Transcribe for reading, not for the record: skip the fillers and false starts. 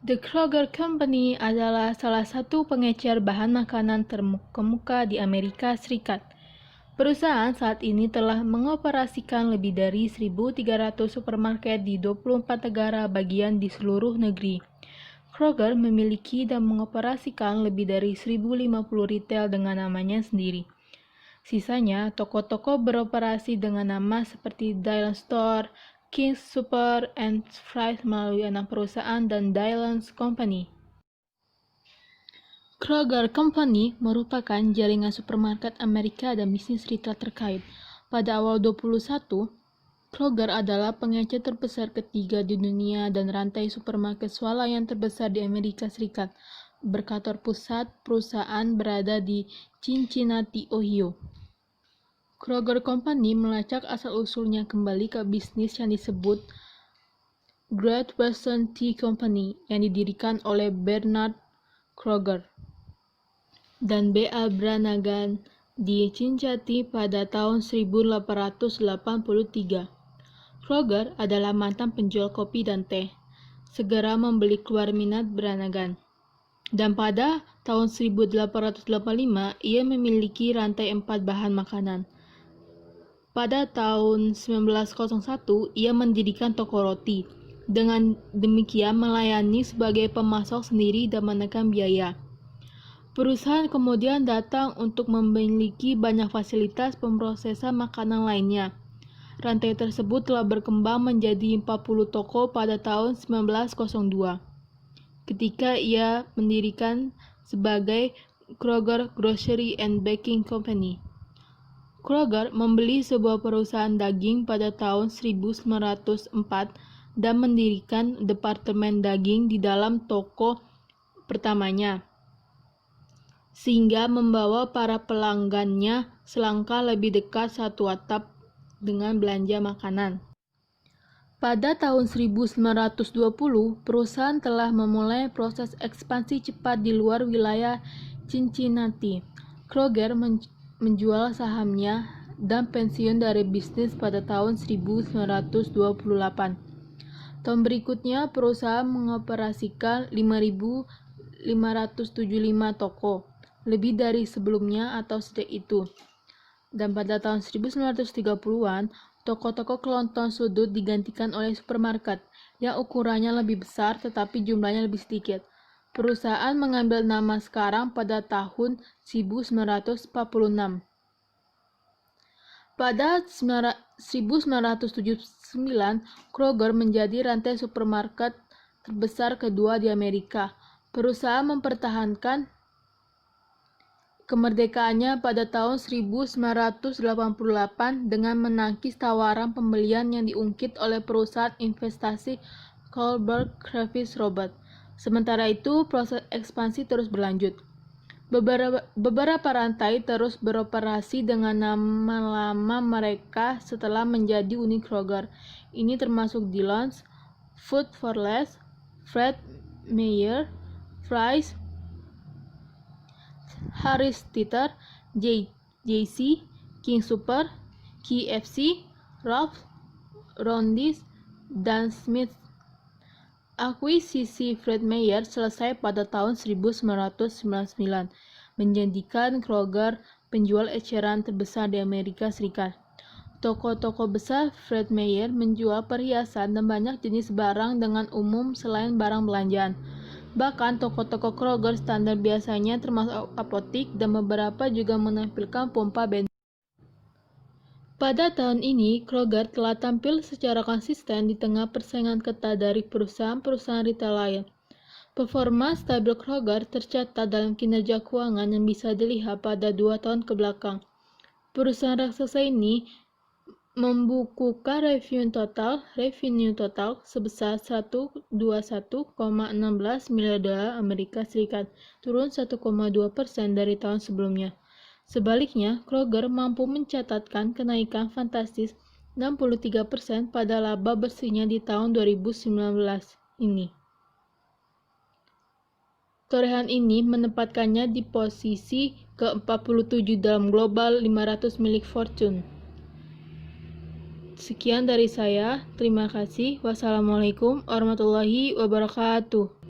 The Kroger Company adalah salah satu pengecer bahan makanan terkemuka di Amerika Serikat. Perusahaan saat ini telah mengoperasikan lebih dari 1.300 supermarket di 24 negara bagian di seluruh negeri. Kroger memiliki dan mengoperasikan lebih dari 1.050 retail dengan namanya sendiri. Sisanya, toko-toko beroperasi dengan nama seperti Dillon Store, King Super and Fries melalui anak perusahaan dan Dillon's Company. Kroger Company merupakan jaringan supermarket Amerika dan bisnis retail terkait. Pada awal 21, Kroger adalah pengecer terbesar ketiga di dunia dan rantai supermarket swalayan terbesar di Amerika Serikat. Berkantor pusat perusahaan berada di Cincinnati, Ohio. Kroger Company melacak asal-usulnya kembali ke bisnis yang disebut Great Western Tea Company yang didirikan oleh Bernard Kroger dan B.A. Brannagan di Cincinnati pada tahun 1883. Kroger adalah mantan penjual kopi dan teh, segera membeli keluar minat Brannagan. Dan pada tahun 1885, ia memiliki rantai 4 bahan makanan. Pada tahun 1901, ia mendirikan toko roti. Dengan demikian melayani sebagai pemasok sendiri dan menekan biaya. Perusahaan kemudian datang untuk memiliki banyak fasilitas pemrosesan makanan lainnya. Rantai tersebut telah berkembang menjadi 40 toko pada tahun 1902, ketika ia mendirikan sebagai Kroger Grocery and Baking Company. Kroger membeli sebuah perusahaan daging pada tahun 1904 dan mendirikan departemen daging di dalam toko pertamanya, sehingga membawa para pelanggannya selangkah lebih dekat satu atap dengan belanja makanan. Pada tahun 1920, perusahaan telah memulai proses ekspansi cepat di luar wilayah Cincinnati. Kroger menjual sahamnya dan pensiun dari bisnis pada tahun 1928. Tahun berikutnya, perusahaan mengoperasikan 5.575 toko, lebih dari sebelumnya atau sejak itu. Dan pada tahun 1930-an, toko-toko kelontong sudut digantikan oleh supermarket yang ukurannya lebih besar tetapi jumlahnya lebih sedikit. Perusahaan mengambil nama sekarang pada tahun 1946. Pada 1979, Kroger menjadi rantai supermarket terbesar kedua di Amerika. Perusahaan mempertahankan kemerdekaannya pada tahun 1988 dengan menangkis tawaran pembelian yang diungkit oleh perusahaan investasi Kohlberg Kravis Robert. Sementara itu, proses ekspansi terus berlanjut. Beberapa rantai terus beroperasi dengan nama lama mereka setelah menjadi unit Kroger. Ini termasuk Dillon's, Food for Less, Fred Meyer, Fry's, Harris Teeter, JC, King Super, KFC, Ralph's, Roundy's, dan Smith. Akuisisi Fred Meyer selesai pada tahun 1999, menjadikan Kroger penjual eceran terbesar di Amerika Serikat. Toko-toko besar Fred Meyer menjual perhiasan dan banyak jenis barang dengan umum selain barang belanjaan. Bahkan toko-toko Kroger standar biasanya termasuk apotik dan beberapa juga menampilkan pompa bensin. Pada tahun ini, Kroger telah tampil secara konsisten di tengah persaingan ketat dari perusahaan-perusahaan retail lain. Performa stabil Kroger tercatat dalam kinerja keuangan yang bisa dilihat pada 2 tahun ke belakang. Perusahaan raksasa ini membukukan revenue total sebesar 121,16 miliar dolar Amerika Serikat, turun 1,2% dari tahun sebelumnya. Sebaliknya, Kroger mampu mencatatkan kenaikan fantastis 63% pada laba bersihnya di tahun 2019 ini. Torehan ini menempatkannya di posisi ke-47 dalam Global 500 milik Fortune. Sekian dari saya, terima kasih. Wassalamualaikum warahmatullahi wabarakatuh.